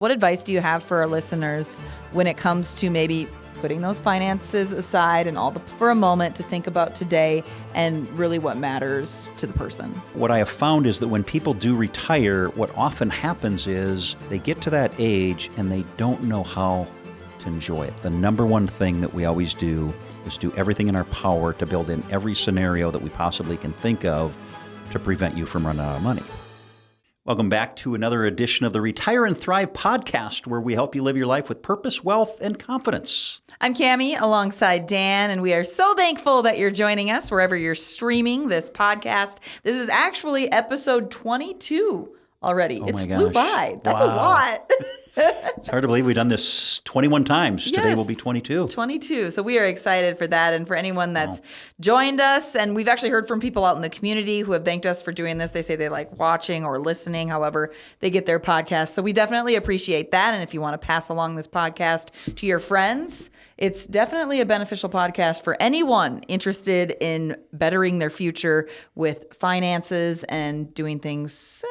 What advice do you have for our listeners when it comes to maybe putting those finances aside and for a moment to think about today and really what matters to the person? What I have found is that when people do retire, what often happens is they get to that age and they don't know how to enjoy it. The number one thing that we always do is do everything in our power to build in every scenario that we possibly can think of to prevent you from running out of money. Welcome back to another edition of the Retire and Thrive podcast, where we help you live your life with purpose, wealth, and confidence. I'm Kamie alongside Dan, and we are so thankful that you're joining us wherever you're streaming this podcast. This is actually episode 22 already. It flew by. That's a lot. It's hard to believe we've done this 21 times. Yes, today will be 22. 22. So we are excited for that. And for anyone that's joined us, and we've actually heard from people out in the community who have thanked us for doing this. They say they like watching or listening, however they get their podcast. So we definitely appreciate that. And if you want to pass along this podcast to your friends, it's definitely a beneficial podcast for anyone interested in bettering their future with finances and doing things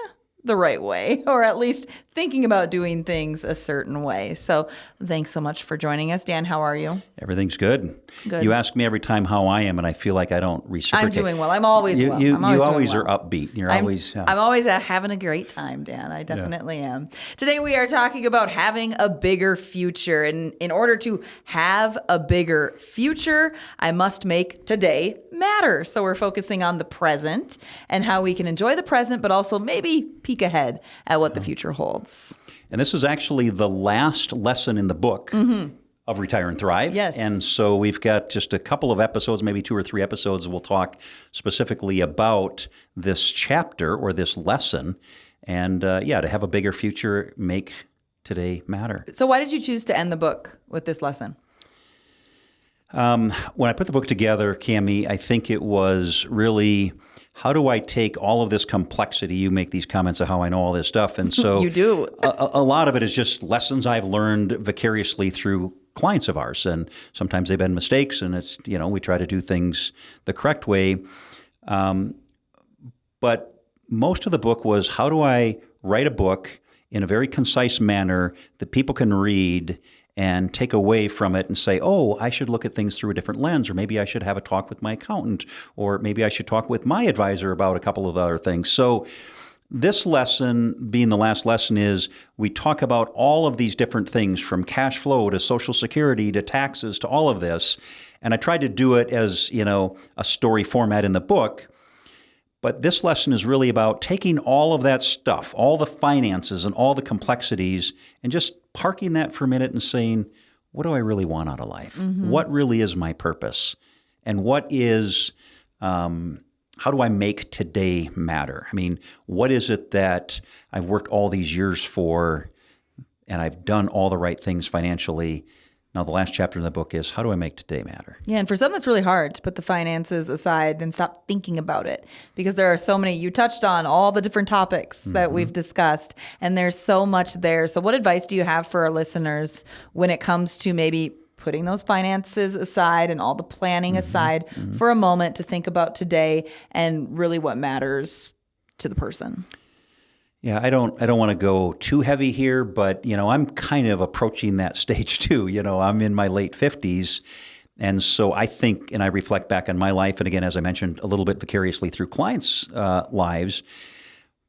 the right way, or at least thinking about doing things a certain way. So thanks so much for joining us. Dan, how are you? Everything's good. Good. You ask me every time how I am, and I feel like I don't reciprocate. I'm doing well. I'm always well. You I'm always always doing well. are upbeat. I'm always having a great time, Dan. I definitely am. Today we are talking about having a bigger future. And in order to have a bigger future, I must make today matter. So we're focusing on the present and how we can enjoy the present, but also maybe peek ahead at what the future holds. And this is actually the last lesson in the book of Retire and Thrive. Yes. And so we've got just a couple of episodes, maybe 2 or 3 episodes. We'll talk specifically about this chapter or this lesson. And to have a bigger future, make today matter. So why did you choose to end the book with this lesson? When I put the book together, Kamie, I think it was really, how do I take all of this complexity? You make these comments of how I know all this stuff. And so You do. a lot of it is just lessons I've learned vicariously through clients of ours. And sometimes they've been mistakes, and it's, we try to do things the correct way. But most of the book was, how do I write a book in a very concise manner that people can read and take away from it and say, oh, I should look at things through a different lens, or maybe I should have a talk with my accountant, or maybe I should talk with my advisor about a couple of other things. So this lesson, being the last lesson, is we talk about all of these different things, from cash flow to Social Security to taxes to all of this. And I tried to do it as, a story format in the book. But this lesson is really about taking all of that stuff, all the finances and all the complexities, and just parking that for a minute and saying, what do I really want out of life? What really is my purpose? And what is, how do I make today matter? I mean, what is it that I've worked all these years for, and I've done all the right things financially? Now, the last chapter in the book is, how do I make today matter? Yeah, and for some, it's really hard to put the finances aside and stop thinking about it, because there are so many. You touched on all the different topics that we've discussed, and there's so much there. So what advice do you have for our listeners when it comes to maybe putting those finances aside and all the planning aside for a moment to think about today and really what matters to the person? Yeah, I don't want to go too heavy here, but, I'm kind of approaching that stage too. I'm in my late 50s. And so I think, and I reflect back on my life, and again, as I mentioned, a little bit vicariously through clients' lives,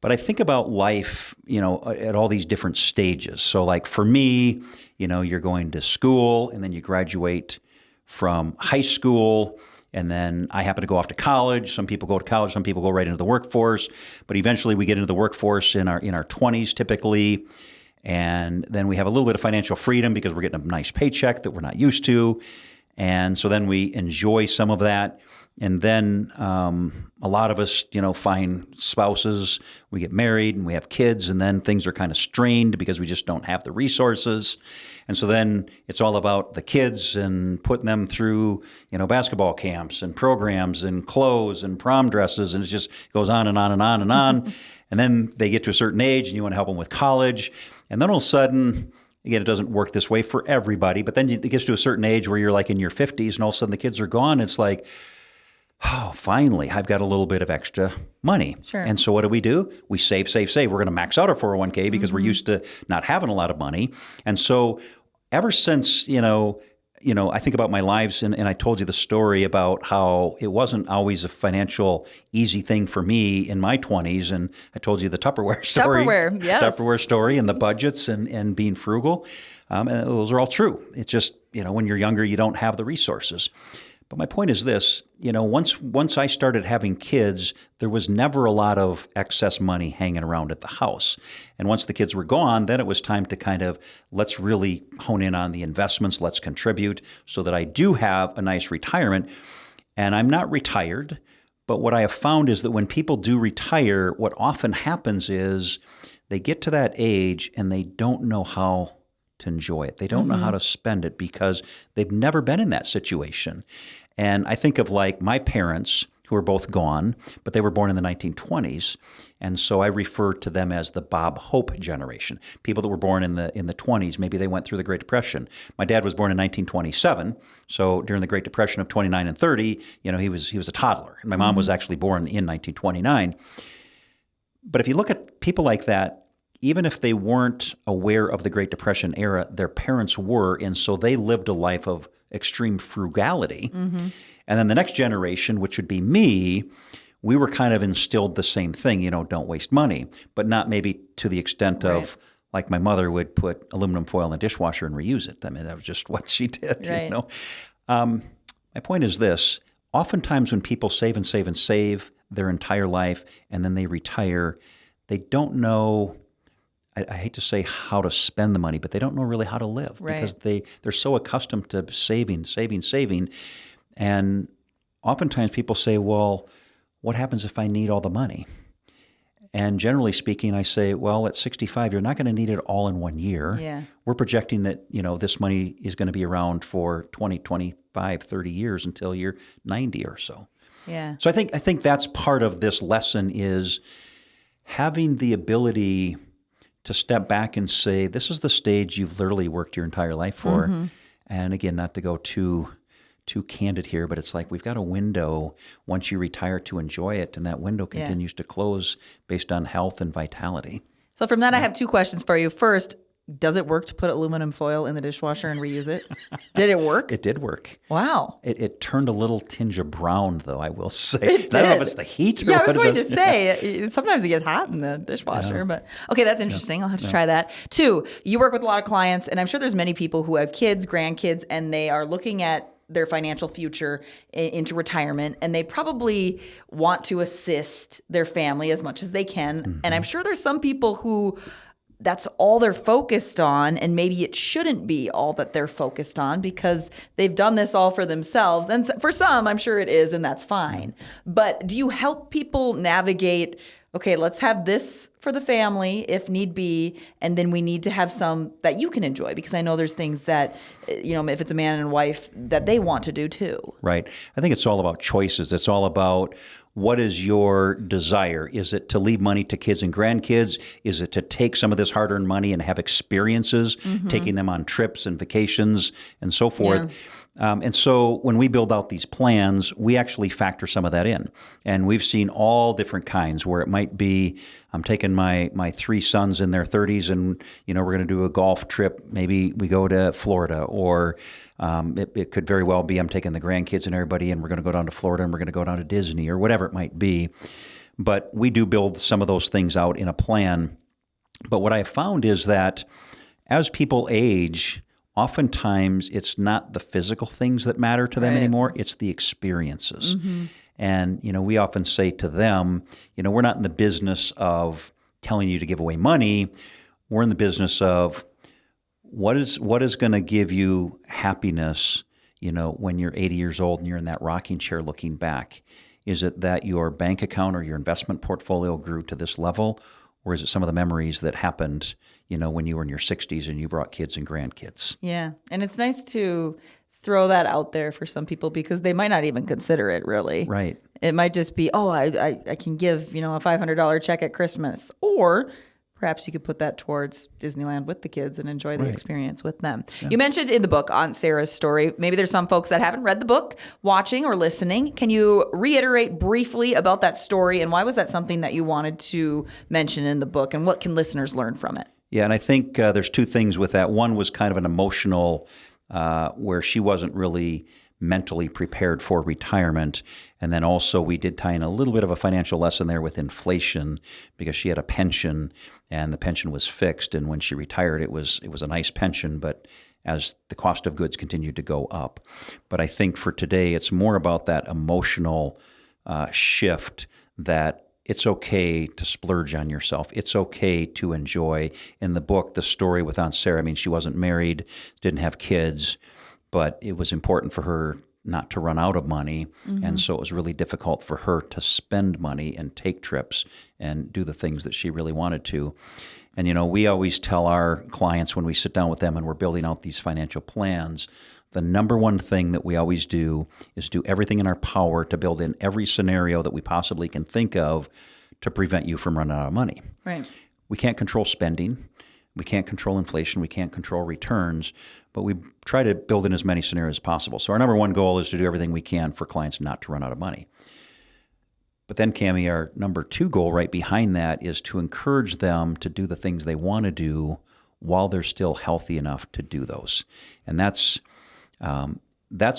but I think about life, at all these different stages. So like for me, you're going to school, and then you graduate from high school, and then I happen to go off to college. Some people go to college, some people go right into the workforce. But eventually we get into the workforce in our 20s typically. And then we have a little bit of financial freedom because we're getting a nice paycheck that we're not used to. And so then we enjoy some of that. And then a lot of us, find spouses, we get married and we have kids, and then things are kind of strained because we just don't have the resources. And so then it's all about the kids and putting them through, basketball camps and programs and clothes and prom dresses, and it just goes on and on and on and on. And then they get to a certain age and you want to help them with college. And then all of a sudden, again, it doesn't work this way for everybody, but then it gets to a certain age where you're like in your 50s and all of a sudden the kids are gone. It's like, oh, finally, I've got a little bit of extra money. Sure. And so what do? We save. We're going to max out our 401k because we're used to not having a lot of money. And so ever since, I think about my lives, and I told you the story about how it wasn't always a financial easy thing for me in my 20s. And I told you the Tupperware story. Tupperware, yes. Tupperware story and the budgets and being frugal. And those are all true. It's just, when you're younger, you don't have the resources. But my point is this, once I started having kids, there was never a lot of excess money hanging around at the house. And once the kids were gone, then it was time to kind of, let's really hone in on the investments, let's contribute so that I do have a nice retirement. And I'm not retired, but what I have found is that when people do retire, what often happens is they get to that age and they don't know how to enjoy it. They don't know how to spend it because they've never been in that situation. And I think of like my parents, who are both gone, but they were born in the 1920s. And so I refer to them as the Bob Hope generation. People that were born in the 20s, maybe they went through the Great Depression. My dad was born in 1927. So during the Great Depression of 29 and 30, he was a toddler. And my mom was actually born in 1929. But if you look at people like that, even if they weren't aware of the Great Depression era, their parents were, and so they lived a life of extreme frugality. And then the next generation, which would be me, we were kind of instilled the same thing, don't waste money, but not maybe to the extent of, like my mother would put aluminum foil in the dishwasher and reuse it. I mean, that was just what she did, My point is this, oftentimes when people save and save and save their entire life and then they retire, they don't know, I hate to say how to spend the money, but they don't know really how to live because they're so accustomed to saving. And oftentimes people say, well, what happens if I need all the money? And generally speaking, I say, well, at 65, you're not going to need it all in 1 year. Yeah. We're projecting that, this money is going to be around for 20, 25, 30 years until you're 90 or so. Yeah. So I think that's part of this lesson is having the ability to step back and say, this is the stage you've literally worked your entire life for. And again, not to go too candid here, but it's like we've got a window once you retire to enjoy it, and that window continues to close based on health and vitality. So from that, I have two questions for you. First, does it work to put aluminum foil in the dishwasher and reuse it? Did it work? It did work. Wow. It turned a little tinge of brown, though, I will say. It I don't know did. if it's the heat or Yeah, I what was it going is. to say, sometimes it gets hot in the dishwasher, but okay, that's interesting. I'll have to try that. Two, you work with a lot of clients, and I'm sure there's many people who have kids, grandkids, and they are looking at their financial future into retirement, and they probably want to assist their family as much as they can. And I'm sure there's some people who that's all they're focused on, and maybe it shouldn't be all that they're focused on because they've done this all for themselves. And for some, I'm sure it is, and that's fine. But do you help people navigate, okay, let's have this for the family if need be, and then we need to have some that you can enjoy, because I know there's things that, if it's a man and a wife, that they want to do too. Right. I think it's all about choices. It's all about what is your desire? Is it to leave money to kids and grandkids? Is it to take some of this hard-earned money and have experiences, taking them on trips and vacations and so forth? And so when we build out these plans, we actually factor some of that in. And we've seen all different kinds where it might be, I'm taking my three sons in their 30s and, we're going to do a golf trip. Maybe we go to Florida, or it could very well be I'm taking the grandkids and everybody and we're going to go down to Florida and we're going to go down to Disney or whatever it might be. But we do build some of those things out in a plan. But what I found is that as people age, oftentimes it's not the physical things that matter to them anymore, it's the experiences. And, we often say to them, we're not in the business of telling you to give away money. We're in the business of what is going to give you happiness, when you're 80 years old and you're in that rocking chair looking back. Is it that your bank account or your investment portfolio grew to this level? Or is it some of the memories that happened, when you were in your 60s and you brought kids and grandkids? Yeah. And it's nice to throw that out there for some people because they might not even consider it really. Right. It might just be, I can give, a $500 check at Christmas. Or perhaps you could put that towards Disneyland with the kids and enjoy the Right. experience with them. You mentioned in the book Aunt Sarah's story, maybe there's some folks that haven't read the book, watching or listening. Can you reiterate briefly about that story, and why was that something that you wanted to mention in the book, and what can listeners learn from it? Yeah, and I think there's two things with that. One was kind of an emotional, where she wasn't really mentally prepared for retirement. And then also we did tie in a little bit of a financial lesson there with inflation, because she had a pension and the pension was fixed. And when she retired, it was a nice pension, but as the cost of goods continued to go up. But I think for today, it's more about that emotional shift, that it's okay to splurge on yourself. It's okay to enjoy. In the book, the story with Aunt Sarah, I mean, she wasn't married, didn't have kids, but it was important for her not to run out of money. And so it was really difficult for her to spend money and take trips and do the things that she really wanted to. And, you know, we always tell our clients when we sit down with them and we're building out these financial plans, the number one thing that we always do is do everything in our power to build in every scenario that we possibly can think of to prevent you from running out of money. Right. We can't control spending. We can't control inflation. We can't control returns, but we try to build in as many scenarios as possible. So our number one goal is to do everything we can for clients not to run out of money. But then, Kamie, our number two goal right behind that is to encourage them to do the things they want to do while they're still healthy enough to do those. And that's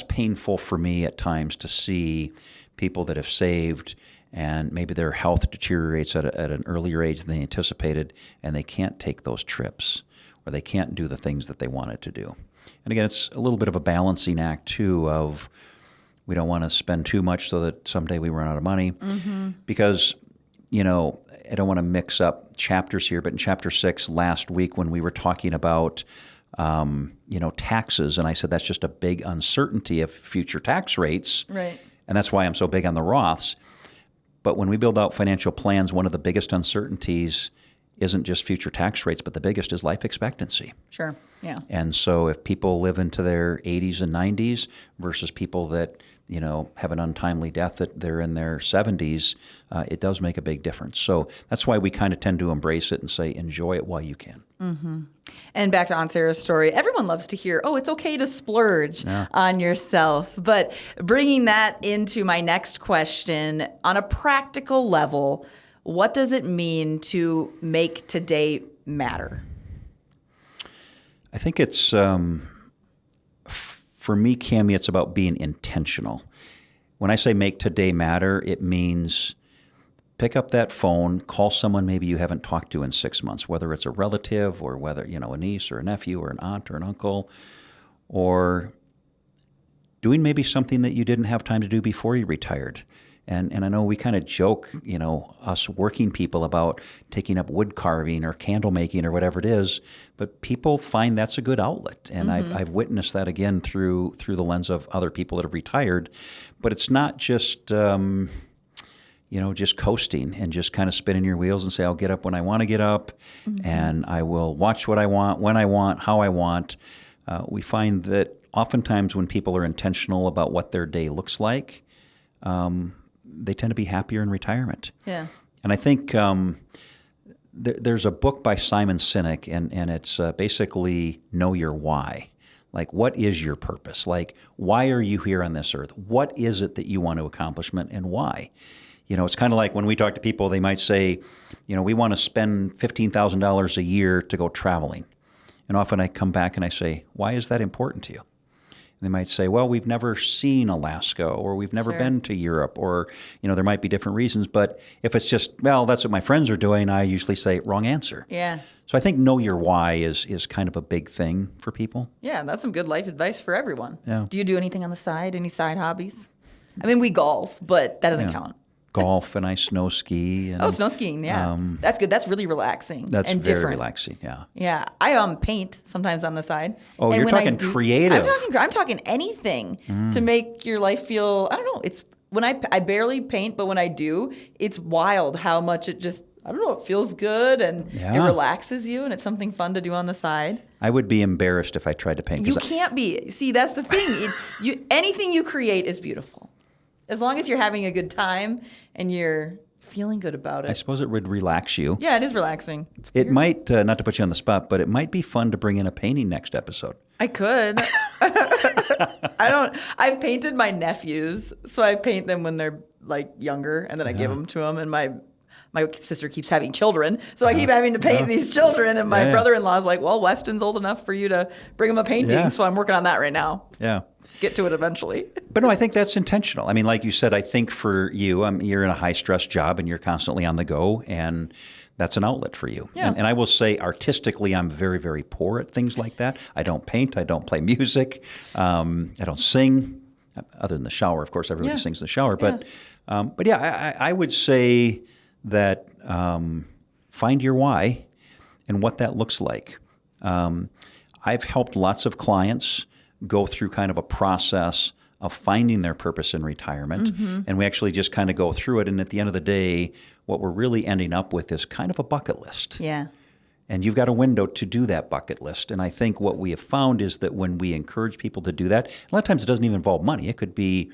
painful for me at times, to see people that have saved and maybe their health deteriorates at an earlier age than they anticipated, and they can't take those trips, or they can't do the things that they wanted to do. And again, it's a little bit of a balancing act, too, of we don't want to spend too much so that someday we run out of money. Because, you know, I don't want to mix up chapters here, but in chapter 6 last week when we were talking about taxes, and I said that's just a big uncertainty of future tax rates. Right. And that's why I'm so big on the Roths. But when we build out financial plans, one of the biggest uncertainties isn't just future tax rates, but the biggest is life expectancy. Sure. Yeah. And so if people live into their 80s and 90s versus people that, you know, have an untimely death that they're in their 70s, it does make a big difference. So that's why we kind of tend to embrace it and say, enjoy it while you can. And back to Aunt Sarah's story, everyone loves to hear, oh, it's okay to splurge on yourself. But bringing that into my next question, on a practical level, what does it mean to make today matter? I think it's, for me, Kamie, it's about being intentional. When I say make today matter, it means pick up that phone, call someone maybe you haven't talked to in 6 months, whether it's a relative or whether, you know, a niece or a nephew or an aunt or an uncle, or doing maybe something that you didn't have time to do before you retired. And I know we kind of joke, you know, us working people about taking up wood carving or candle making or whatever it is, but people find that's a good outlet. And I've witnessed that again through the lens of other people that have retired. But it's not just, just coasting and just kind of spinning your wheels and say, I'll get up when I want to get up and I will watch what I want, when I want, how I want. We find that oftentimes when people are intentional about what their day looks like, they tend to be happier in retirement. Yeah. And I think there's a book by Simon Sinek, and it's basically Know Your Why. Like, what is your purpose? Like, why are you here on this earth? What is it that you want to accomplish, and why? You know, it's kind of like when we talk to people, they might say, you know, we want to spend $15,000 a year to go traveling. And often I come back and I say, why is that important to you? They might say, well, we've never seen Alaska, or we've never been to Europe, or, you know, there might be different reasons. But if it's just, well, that's what my friends are doing, I usually say, wrong answer. Yeah. So I think know your why is kind of a big thing for people. Yeah, that's some good life advice for everyone. Yeah. Do you do anything on the side? Any side hobbies? I mean, we golf, but that doesn't count. Golf, and I snow ski. And, snow skiing, yeah. That's good. That's really relaxing. That's and very different. relaxing, yeah. Yeah. I paint sometimes on the side. Oh, and you're when talking creative. I'm talking anything to make your life feel, I don't know, it's when I barely paint, but when I do, it's wild how much it just, I don't know, it feels good and it relaxes you, and it's something fun to do on the side. I would be embarrassed if I tried to paint. You can't be. See, that's the thing. Anything you create is beautiful. As long as you're having a good time and you're feeling good about I it. suppose it would relax you. Yeah, it is relaxing. It's It weird. might, not to put you on the spot, but it might be fun to bring in a painting next episode. I could. I've painted my nephews, so I paint them when they're like younger, and then I give them to them. And my sister keeps having children, so I keep having to paint these children. And my brother-in-law's like, well, Weston's old enough for you to bring him a painting, so I'm working on that right now. Yeah. Get to it eventually. But no, I think that's intentional. I mean, like you said, I think for you, you're in a high-stress job and you're constantly on the go, and that's an outlet for you. Yeah. And I will say, artistically, I'm very, very poor at things like that. I don't paint. I don't play music. I don't sing, other than the shower. Of course, everybody sings in the shower. But I would say that find your why and what that looks like. I've helped lots of clients go through kind of a process of finding their purpose in retirement. And we actually just kind of go through it. And at the end of the day, what we're really ending up with is kind of a bucket list. Yeah. And you've got a window to do that bucket list. And I think what we have found is that when we encourage people to do that, a lot of times it doesn't even involve money. It could be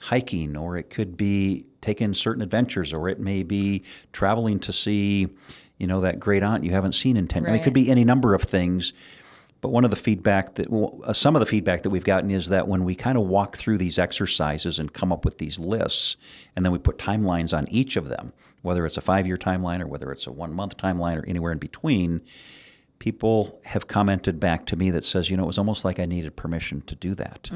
hiking, or it could be taking certain adventures, or it may be traveling to see, that great aunt you haven't seen in 10 years. I mean, it could be any number of things. But some of the feedback that we've gotten is that when we kind of walk through these exercises and come up with these lists, and then we put timelines on each of them, whether it's a 5-year timeline or whether it's a 1-month timeline or anywhere in between, people have commented back to me that says, it was almost like I needed permission to do that.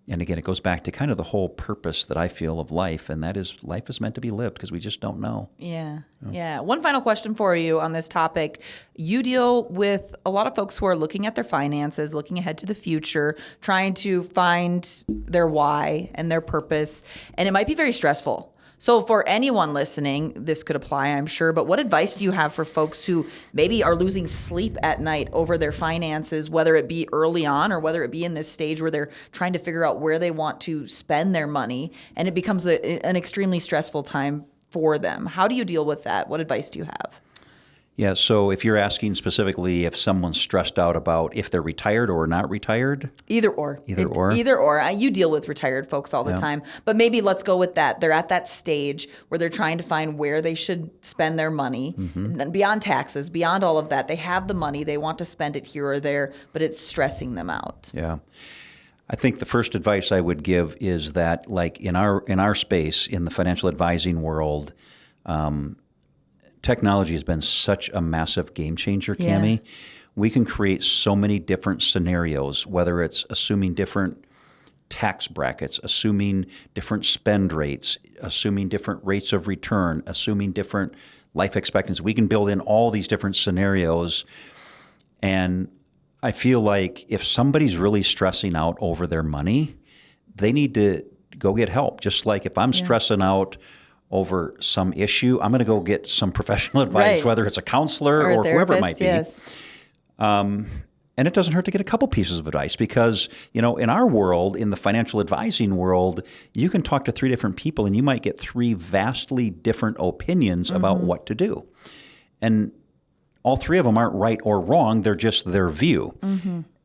And again, it goes back to kind of the whole purpose that I feel of life, and that is life is meant to be lived because we just don't know. Yeah. Yeah. One final question for you on this topic. You deal with a lot of folks who are looking at their finances, looking ahead to the future, trying to find their why and their purpose, and it might be very stressful. So for anyone listening, this could apply, I'm sure, but what advice do you have for folks who maybe are losing sleep at night over their finances, whether it be early on or whether it be in this stage where they're trying to figure out where they want to spend their money, and it becomes an extremely stressful time for them? How do you deal with that? What advice do you have? Yeah, so if you're asking specifically if someone's stressed out about if they're retired or not retired? Either or. Either or? Either or. You deal with retired folks all the time. But maybe let's go with that. They're at that stage where they're trying to find where they should spend their money. And beyond taxes, beyond all of that, they have the money. They want to spend it here or there, but it's stressing them out. Yeah. I think the first advice I would give is that, like in our space, in the financial advising world, technology has been such a massive game changer, Kamie. Yeah. We can create so many different scenarios, whether it's assuming different tax brackets, assuming different spend rates, assuming different rates of return, assuming different life expectancy. We can build in all these different scenarios. And I feel like if somebody's really stressing out over their money, they need to go get help. Just like if I'm stressing out over some issue, I'm going to go get some professional advice, whether it's a counselor or whoever it might be. Yes. And it doesn't hurt to get a couple pieces of advice because, in our world, in the financial advising world, you can talk to 3 different people and you might get 3 vastly different opinions about what to do. And all 3 of them aren't right or wrong. They're just their view.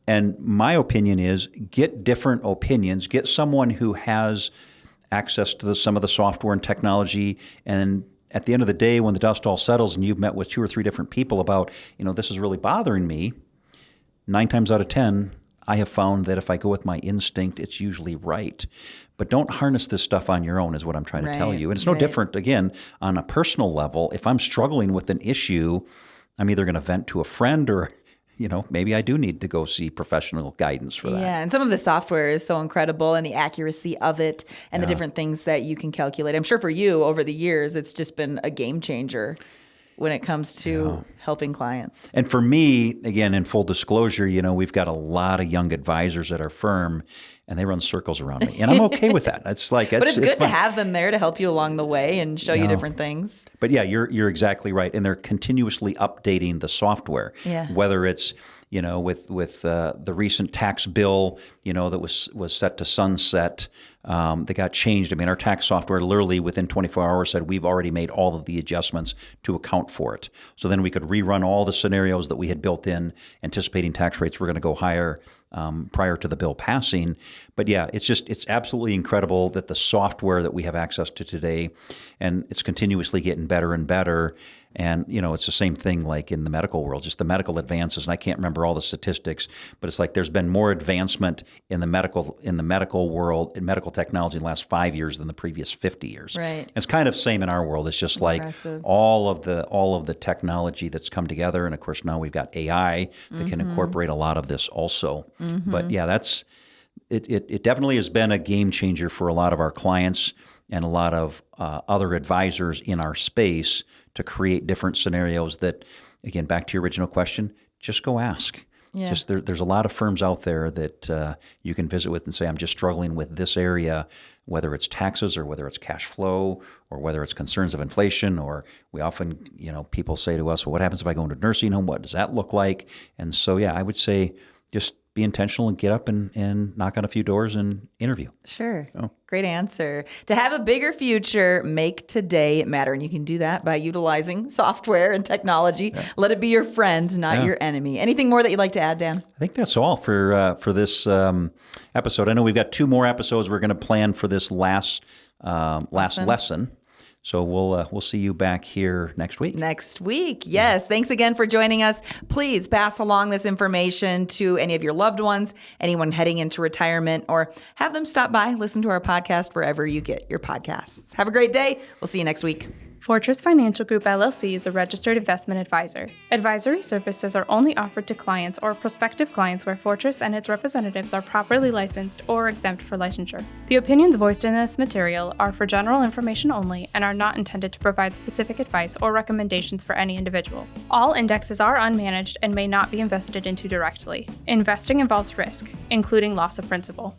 And my opinion is get different opinions, get someone who has access to some of the software and technology, and at the end of the day, when the dust all settles and you've met with 2 or 3 different people about, this is really bothering me, 9 times out of 10, I have found that if I go with my instinct, it's usually right. But don't harness this stuff on your own is what I'm trying to tell you. And it's no different, again, on a personal level. If I'm struggling with an issue, I'm either going to vent to a friend or maybe I do need to go see professional guidance for that. Yeah, and some of the software is so incredible and the accuracy of it and the different things that you can calculate. I'm sure for you over the years, it's just been a game changer when it comes to helping clients. And for me, again, in full disclosure, we've got a lot of young advisors at our firm, and they run circles around me. And I'm okay with that. It's like, but it's good to have them there to help you along the way and show you different things. But yeah, you're exactly right. And they're continuously updating the software. Yeah. Whether it's, with the recent tax bill, that was set to sunset, that got changed. I mean, our tax software literally within 24 hours said we've already made all of the adjustments to account for it. So then we could rerun all the scenarios that we had built in, anticipating tax rates were going to go higher prior to the bill passing. But yeah, it's absolutely incredible that the software that we have access to today, and it's continuously getting better and better. And, it's the same thing like in the medical world, just the medical advances. And I can't remember all the statistics, but it's like there's been more advancement in the medical world, in medical technology in the last 5 years than the previous 50 years. Right. And it's kind of same in our world. It's just Impressive. like all of the technology that's come together. And of course, now we've got AI that can incorporate a lot of this also. But yeah, it definitely has been a game changer for a lot of our clients and a lot of other advisors in our space to create different scenarios that, again, back to your original question, just go ask. Yeah. Just there's a lot of firms out there that you can visit with and say, I'm just struggling with this area, whether it's taxes or whether it's cash flow or whether it's concerns of inflation. Or we often, people say to us, well, what happens if I go into a nursing home? What does that look like? And so, yeah, I would say just be intentional and get up and knock on a few doors and interview. Sure. Great answer. To have a bigger future, make today matter. And you can do that by utilizing software and technology. Yeah. Let it be your friend, not your enemy. Anything more that you'd like to add, Dan? I think that's all for this episode. I know we've got 2 more episodes we're going to plan for this last lesson. So we'll see you back here next week. Next week. Yes. Thanks again for joining us. Please pass along this information to any of your loved ones, anyone heading into retirement, or have them stop by, listen to our podcast wherever you get your podcasts. Have a great day. We'll see you next week. Fortress Financial Group LLC is a registered investment advisor. Advisory services are only offered to clients or prospective clients where Fortress and its representatives are properly licensed or exempt for licensure. The opinions voiced in this material are for general information only and are not intended to provide specific advice or recommendations for any individual. All indexes are unmanaged and may not be invested into directly. Investing involves risk, including loss of principal.